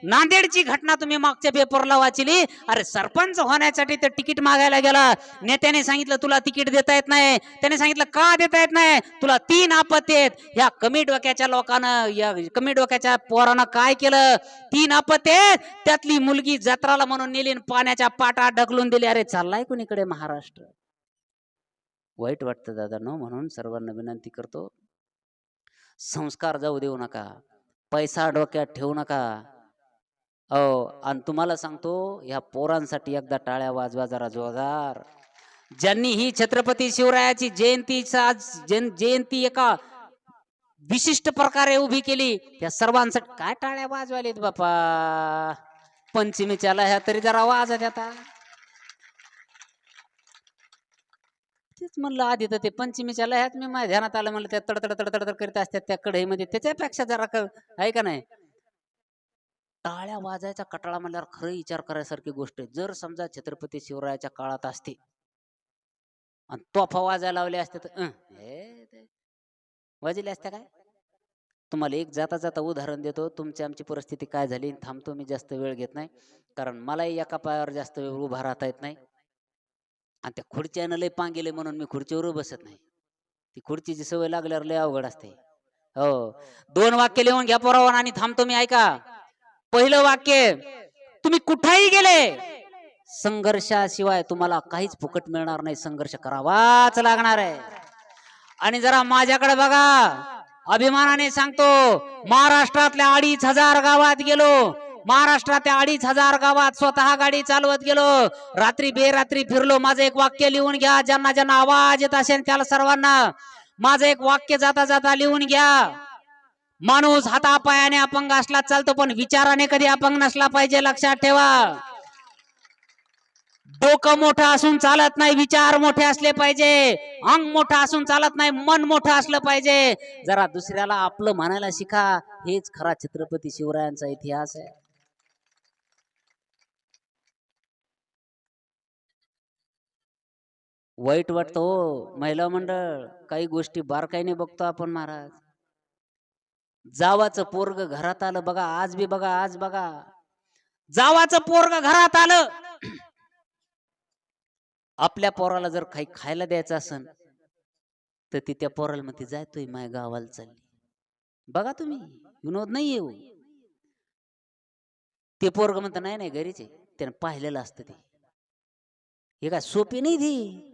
नांदेडची घटना तुम्ही मागच्या पेपरला वाचली. अरे सरपंच होण्यासाठी ते तिकीट मागायला गेला. नेत्याने सांगितलं तुला तिकीट देता येत नाही. त्याने सांगितलं का देता येत नाही, तुला 3 आपत्ती आहेत. या कमी डोक्याच्या लोकांना, या कमी डोक्याच्या पोरानं काय केलं, 3 आपत्ती आहेत. त्यातली मुलगी जत्राला म्हणून नेली, पाण्याच्या पाटात ढकलून दिली. अरे चाललाय कुणीकडे महाराष्ट्र. वाईट वाटतं दादांनो. म्हणून सर्वांना विनंती करतो, संस्कार जाऊ देऊ नका, पैसा डोक्यात ठेवू नका. आणि तुम्हाला सांगतो, या पोरांसाठी एकदा टाळ्या वाजवा जरा जोरदार. ज्यांनी ही छत्रपती शिवरायाची जयंती एका विशिष्ट प्रकारे उभी केली, त्या सर्वांसाठी काय टाळ्या वाजवायलेत बापा. पंचमीच्या ह्या तरी जरा वाजत आता. तेच म्हणलं आधी तर ते पंचमीच्या लह्यात मी माझ्या ध्यानात आलं, म्हणलं त्या तडतड तडतड करीत असतात त्या कढईमध्ये, त्याच्यापेक्षा जरा आहे का नाही. टाळ्या वाजायचा कटाळा म्हणल्यावर खरं विचार करायसारखी गोष्ट आहे. जर समजा छत्रपती शिवरायाच्या काळात असते आणि तोफा वाजायला लावले असते तर वाजले असत्या काय. तुम्हाला एक जाता जाता उदाहरण देतो. तुमची आमची परिस्थिती काय झाली. थांबतो मी, जास्त वेळ घेत नाही, कारण मलाही एका पायावर जास्त वेळ उभा राहता येत नाही. आणि त्या खुर्च्यानं लय पांगेले म्हणून मी खुर्चीवर बसत नाही. ती खुर्चीची सवय लागल्यावर लय अवघड असते. हो, 2 वाक्य लिहून घ्या पोरावर आणि थांबतो मी. ऐका. पहिलं वाक्य, तुम्ही कुठेही गेले, संघर्षाशिवाय तुम्हाला काहीच फुकट मिळणार नाही. संघर्ष करावाच लागणार आहे. आणि जरा माझ्याकडे बघा, अभिमानाने सांगतो, महाराष्ट्रातल्या 2,500 गावात गेलो. महाराष्ट्राच्या 2,500 गावात स्वतः गाडी चालवत गेलो. रात्री बेरात्री फिरलो. माझं एक वाक्य लिहून घ्या. ज्यांना ज्यांना आवाज येत असेल त्याला सर्वांना माझं एक वाक्य जाता जाता लिहून घ्या. माणूस हातापायाने अपंग असला चालतो, पण विचाराने कधी अपंग नसला पाहिजे. लक्षात ठेवा. डोकं मोठं असून चालत नाही, विचार मोठे असले पाहिजे. अंग मोठं असून चालत नाही, मन मोठं असलं पाहिजे. जरा दुसऱ्याला आपलं म्हणायला शिका. हेच खरा छत्रपती शिवरायांचा इतिहास आहे. वाईट वाटतं हो महिला मंडळ, काही गोष्टी बारकाईने बघतो आपण महाराज. जावाचं पोरग घरात आलं बघा, आज बी बघा, आज बघा, जावाचं पोरग घरात आलं, आपल्या पोराला जर काही खायला द्यायचं असेल तर ती त्या पोराला म्हणते जायतोय माझ्या गावाला चालली. बघा तुम्ही, विनोद नाही येऊ. ते पोरग म्हणतं नाही नाही घरीच आहे. त्यानं पाहिलेलं असतं ते. हे काय सोपी नाही ती.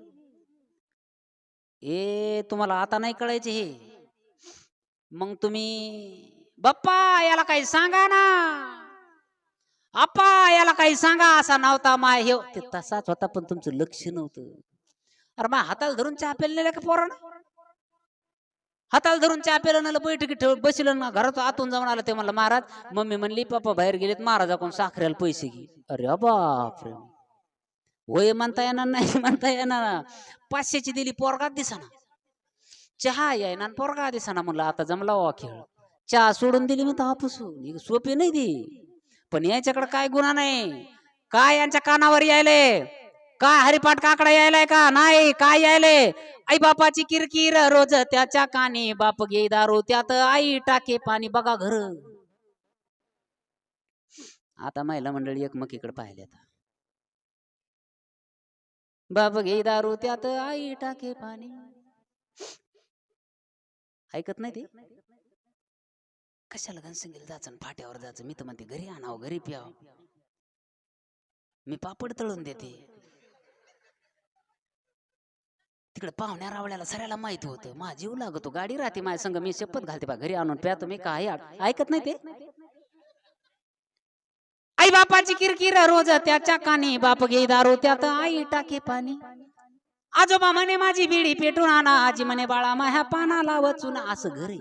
ए तुम्हाला आता नाही कळायचे हे. मग तुम्ही बाप्पा याला काही सांगा ना, आप्पा याला काही सांगा, असा नव्हता माय हे. ते तसाच होता, पण तुमचं लक्ष नव्हतं. अरे मा हाताला धरून चहा प्यायला नेलं का पोरानं. हाताला धरून चहा प्यायला नेलं, बैठकीत ठेवून बसलं ना. घरात आतून जाऊन आलं ते म्हणलं महाराज, मम्मी म्हणली पप्पा बाहेर गेलेत, महाराजाकडून साखरेला पैसे घे. अरे बापरे, होय म्हणता येणार नाही म्हणता येणार. 500ची दिली, पोरगा दिसाना. चहा यायना पोरगा दिसाना. म्हणलं आता जमला वा खेळ. चहा सोडून दिली म्हणता हापूसून. सोपी नाही ती. पण याच्याकडे काय गुन्हा नाही. काय यांच्या कानावर यायले, काय हरिपाठ काकडा यायलाय का नाही, काय यायले. आई बापाची किरकिर रोज त्याच्या कानी, बाप घे दारू त्यात आई टाके पाणी. बघा घर. आता महिला मंडळी एकमेकीकडे पाहिल्यात. बाप घे दारू त्यात आई टाके पाणी. ऐकत नाही ते. कशाला घनसंगीला जायचं, फाट्यावर जायचं. मी तर म्हणते घरी आणावं, घरी प्याव. मी पापड तळून देते. तिकडे पाहुण्या रावळ्याला सगळ्याला माहिती होतं. माझा जीव लागतो, गाडी राहते माझ्या संग, मी शपथ घालते बा घरी आणून प्या. तुम्ही काय ऐकत नाही ते. आई बापाची किरकिर रोज त्याच्या कानी, बाप घे दारू त्यात आई टाके पाणी. आजोबा म्हणे माझी बिडी पेटून आणा, आजी म्हणे बाळा माझ्या पानाला वचून. असं घरी.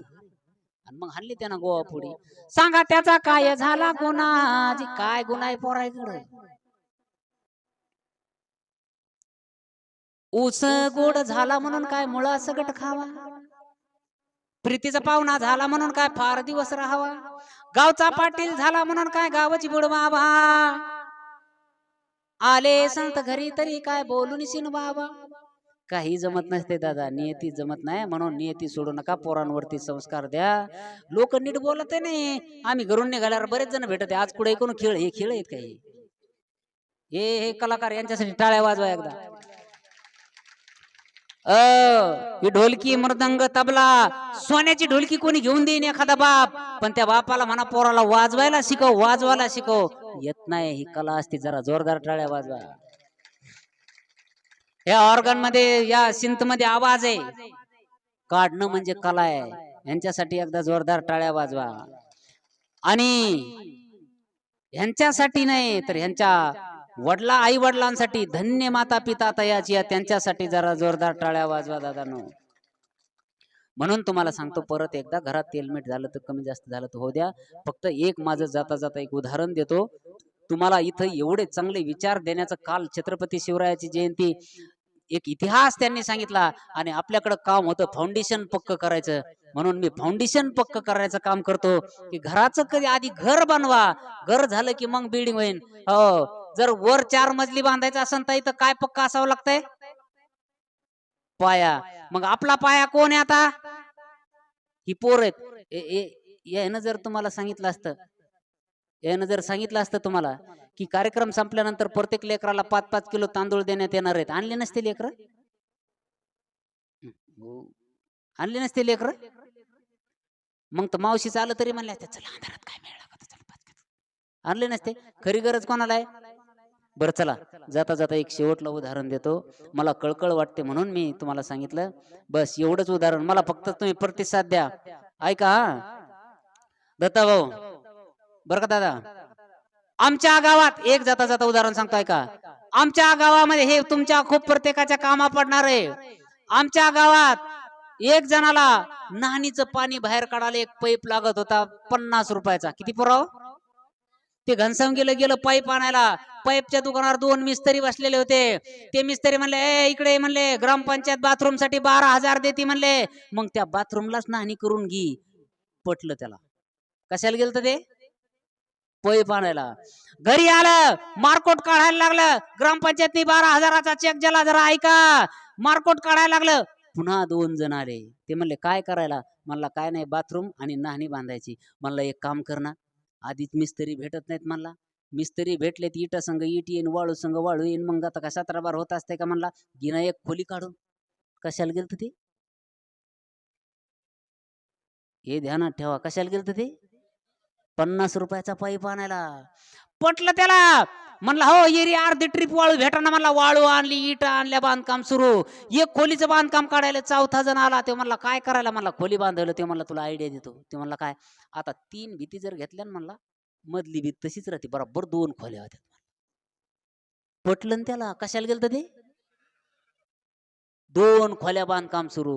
आणि मग हल्ली त्यांना गोवा पुढे सांगा त्याचा काय झाला गुन्हा. काय गुन्हा आहे पोरायकडे. ऊस गोड झाला म्हणून काय मुळा सगट खावा. प्रीतीचा पाहुणा झाला म्हणून काय फार दिवस राहावा. गावचा पाटील झाला म्हणून काय गावाची बुडवावा. आले संत घरी तरी काय बोलून शिन बाबा. काही जमत नसते दादा, नियती जमत नाही. म्हणून नियती सोडू नका, पोरांवरती संस्कार द्या. लोक नीट बोलत नाही. आम्ही घरून निघाल्यावर बरेच जण भेटत आहे, आज कुठे ऐकून खेळ, हे खेळ आहेत काही. हे कलाकार यांच्यासाठी टाळ्या वाजवा एकदा. ही ढोलकी मृदंग तबला सोन्याची ढोलकी कोणी घेऊन देईन एखादा बाप, पण त्या बापाला म्हणा पोराला वाजवायला शिकव, वाजवायला शिकव. येत नाही, ही कला असते. जरा जोरदार टाळ्या वाजवा. या ऑर्गन मध्ये, या सिंथ मध्ये आवाज आहे, काढणं म्हणजे कला आहे. यांच्यासाठी एकदा जोरदार टाळ्या वाजवा. आणि ह्यांच्यासाठी नाही तर ह्यांच्या वडला आई वडिलांसाठी, धन्य माता पिता तयाची, त्यांच्यासाठी जरा जोरदार टाळ्या वाजवा दादांनो. म्हणून तुम्हाला सांगतो परत एकदा, घरात तेलमीठ झालं तर कमी जास्त झालं तर हो द्या. फक्त एक माझं जाता जाता एक उदाहरण देतो तुम्हाला. इथं एवढे चांगले विचार देण्याचं, काल छत्रपती शिवरायाची जयंती, एक इतिहास त्यांनी सांगितला. आणि आपल्याकडे काम होतं फाउंडेशन पक्क करायचं. म्हणून मी फाउंडेशन पक्क करायचं काम करतो. की घराचं कधी आधी घर बनवा, घर झालं की मग बिल्डिंग होईल. हो, जर वर 4 मजली बांधायचं असेल तर इथं काय पक्का असावं लागतंय? पाया. मग आपला पाया कोण आहे आता? ही पोर आहेत. यानं जर तुम्हाला सांगितलं असतं, यानं जर सांगितलं असतं तुम्हाला की कार्यक्रम संपल्यानंतर प्रत्येक लेकराला 5-5 किलो तांदूळ देण्यात येणार आहेत, आणले नसते लेकर? आणले नसते लेकर? मग तर मावशीचं आलं तरी म्हणले चला अंधारात काय मिळालं का, चला 5 किलो आणले नसते. खरी गरज कोणाला आहे? बरं चला, जाता जाता एक शेवटलं उदाहरण देतो. मला कळकळ वाटते म्हणून मी तुम्हाला सांगितलं. बस एवढंच उदाहरण, मला फक्त तुम्ही प्रतिसाद द्या. ऐका दत्ता भाऊ, बरं का दादा, आमच्या गावात एक जाता जाता उदाहरण सांगतो ऐका. आमच्या गावामध्ये, हे तुमच्या खूप प्रत्येकाच्या कामा पडणार आहे. आमच्या गावात एक जणाला नाहनीचं पाणी बाहेर काढायला एक पाईप लागत होता 50 रुपयाचा. किती पुराव? ते घनसावून गेलं पाईप आणायला. पाईपच्या दुकानावर 2 मिस्त्री बसलेले होते. ते मिस्त्री म्हणले ए इकडे, म्हणले ग्रामपंचायत बाथरूम साठी 12,000 देते म्हणले. मग त्या बाथरूमलाच नाहणी करून घे. पटलं त्याला. कशाला गेलं ते? पाईप आणायला. घरी आलं, मारकोट काढायला लागलं. ग्रामपंचायतनी 12,000चा चेक दिला, जरा ऐका. मारकोट काढायला लागलं. पुन्हा 2 जण आले. ते म्हणले काय करायला? म्हणला काय नाही, बाथरूम आणि नाहणी बांधायची. म्हणलं एक काम कर ना, आधीच मिस्त्री भेटत नाहीत. म्हणला मिस्त्री भेटले ती इटा संघ इट येईन, वाळू संघ वाळू येईन. मग आता का 17 बार होत असते का? म्हणला गिना एक खोली काढून. कशाला गेलं ते? हे ध्यानात ठेवा. कशाला गेलं ते? 50 रुपयाचा पाईप आणायला. पटलं त्याला. म्हणला हो येरी अर्धी ट्रिप वाळू भेटाना. म्हणला वाळू आणली, इटा आणल्या, बांधकाम सुरू. एक खोलीचं बांधकाम काढायला 4था जण आला. ते म्हणला काय करायला? म्हणला खोली बांधायला. ते म्हणला तुला आयडिया देतो. ते म्हणला काय? आता 3 भीती जर घेतल्या ना, म्हणला मधली भीत तशीच राहते, बरोबर 2 खोल्या होत्या. पटलं त्याला. कशाला गेलं ते? 2 खोल्या बांधकाम सुरू.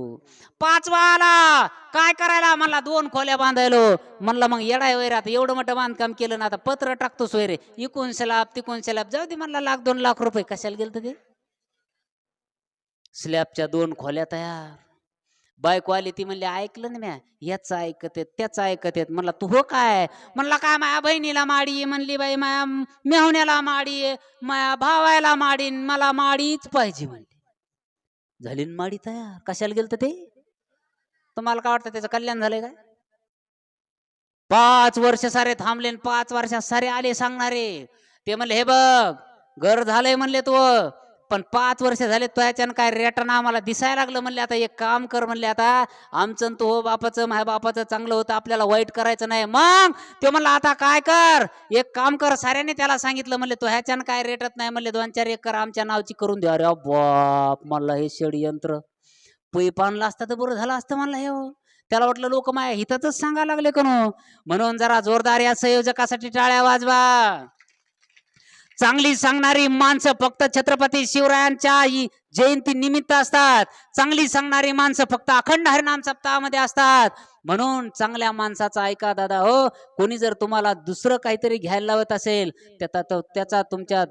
5वा आला. काय करायला? म्हणला 2 खोल्या बांधायलो. म्हणला मग येडाय वैर, आता एवढं मोठं बांधकाम केलं ना, आता पत्र टाकतो सोयरे, इकून स्लॅब तिकून स्लॅब, जाऊ दे म्हणला 1,00,000-2 लाख रुपये. कशाला गेलं ते? स्लॅबच्या 2 खोल्या तयार. बायको आली, ती म्हणली ऐकलं ना म्या, याच ऐकत आहेत त्याच ऐकत आहेत. म्हणला तू हो काय? म्हणला काय माया बहिणीला माडी, म्हणली बाई माया मेहुण्याला माडी, माया भावायला माडी, मला माडीच पाहिजे म्हणली. झाली माडी तयार. कशाला गेलं ते? तुम्हाला काय वाटतं त्याचं कल्याण झालंय काय? 5 वर्ष सारे थांबले, 5 वर्षात सारे आले सांगणारे. ते म्हणले हे बघ घर झालंय म्हणले तू, पण 5 वर्ष झाले तो याच्यानं काय रेटन आम्हाला दिसायला लागलं. म्हणले आता एक काम कर, म्हणले आता आमचं तो हो बापाचं माझ्या बापाचं चांगलं होतं, आपल्याला वाईट करायचं नाही. मग ते म्हणलं आता काय कर, एक काम कर. साऱ्याने त्याला सांगितलं, म्हणले तो ह्याच्यानं काय रेटत नाही, म्हणले 2-4 एकर आमच्या नावची करून द्या. अरे बाप, म्हणलं हे षडयंत्र. पैप आणला असता तर बरं झालं असतं म्हणलं. हे त्याला वाटलं लोक माझ्या हितातच सांगायला लागले का नो. म्हणून जरा जोरदार या संयोजकासाठी टाळ्या वाजवा. चांगली सांगणारी माणसं फक्त छत्रपती शिवरायांच्या जयंती निमित्त असतात. चांगली सांगणारी माणसं फक्त अखंड हरिनाम सप्ताहामध्ये असतात. म्हणून चांगल्या माणसाचा ऐका दादा हो. कोणी जर तुम्हाला दुसरं काहीतरी घ्यायला लावत असेल, त्याचा तुमच्या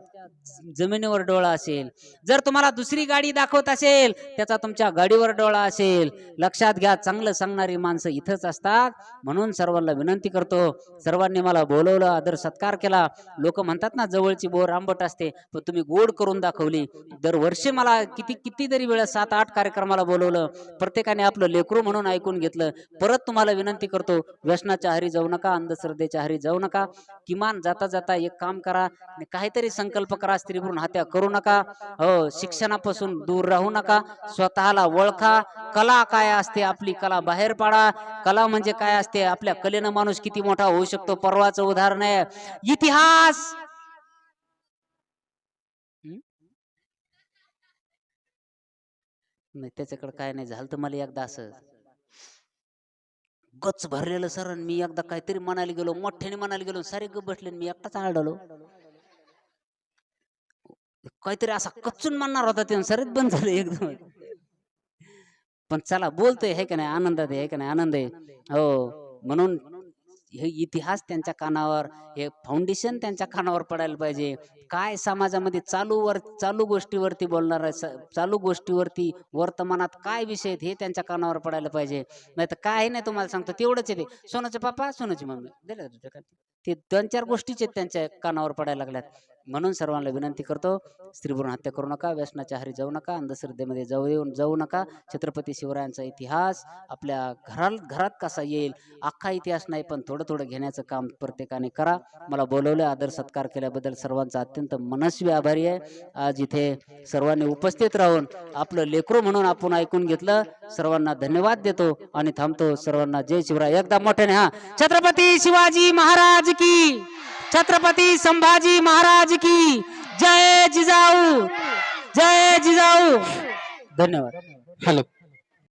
जमिनीवर डोळा असेल. जर तुम्हाला दुसरी गाडी दाखवत असेल, त्याचा तुमच्या गाडीवर डोळा असेल. लक्षात घ्या, चांगलं सांगणारी माणसं इथंच असतात. म्हणून सर्वांना विनंती करतो, सर्वांनी मला बोलवलं, आदर सत्कार केला. लोक म्हणतात ना जवळची बोर आंबट असते, पण तुम्ही गोड करून दाखवली. दरवर्षी मला किती कितीतरी वेळा 7-8 कार्यक्रमाला बोलवलं, प्रत्येकाने आपलं लेकरू म्हणून ऐकून घेतलं. परत तुम्हाला विनंती करतो, व्यसनाच्या आहारी जाऊ नका, अंधश्रद्धेच्या आहारी जाऊ नका. किमान जाता जाता एक काम करा आणि काहीतरी संकल्प करा, स्त्री भ्रूण हत्या करू नका. हो, शिक्षणापासून दूर राहू नका. स्वतःला ओळखा. कला काय असते, आपली कला बाहेर पाडा. कला म्हणजे काय असते, आपल्या कलेनं माणूस किती मोठा होऊ शकतो. परवाचं उदाहरण आहे इतिहास. नाही त्याच्याकडे काय नाही झालं. तर मला एकदा असं गच भरलेलं सर, मी एकदा काहीतरी म्हणायला गेलो, मोठ्याने म्हणायला गेलो, सारे गप बसले, मी एकटाच आढळलो. काहीतरी असा कच्चून म्हणणार होता ते, सरच बंद झालं एकदम. पण चला बोलतोय, हे का नाही, आनंदात आहे का नाही, आनंद आहे. हो, म्हणून हे इतिहास त्यांच्या कानावर, हे फाउंडेशन त्यांच्या कानावर पडायला पाहिजे. काय समाजामध्ये चालू गोष्टीवरती बोलणार आहे, चालू गोष्टीवरती वर्तमानात काय विषय आहेत हे त्यांच्या कानावर पडायला पाहिजे. नाही तर काय नाही, तुम्हाला सांगतो तेवढंच आहे. ते सोनाचे पप्पा सोनाची मम्मी ते 2-4 गोष्टीच आहेत त्यांच्या कानावर पडायला लागल्यात. म्हणून सर्वांना विनंती करतो, स्त्रीभ्रूण हत्या करू नका, व्यसनाच्या आहारी जाऊ नका, अंधश्रद्धेमध्ये जाऊ नका. छत्रपती शिवरायांचा इतिहास आपल्या घरात कसा येईल, अख्खा इतिहास नाही पण थोडं थोडं घेण्याचं काम प्रत्येकाने करा. मला बोलवलं, आदर सत्कार केल्याबद्दल सर्वांचा अत्यंत मनस्वी आभारी आहे. आज इथे सर्वांनी उपस्थित राहून आपलं लेकरू म्हणून आपण ऐकून घेतलं. सर्वांना धन्यवाद देतो आणि थांबतो. सर्वांना जय शिवराय एकदा मोठ्याने. हा, छत्रपती शिवाजी महाराज की, छत्रपती संभाजी महाराज की जय जिजाऊ, जय जिजाऊ. धन्यवाद. हॅलो.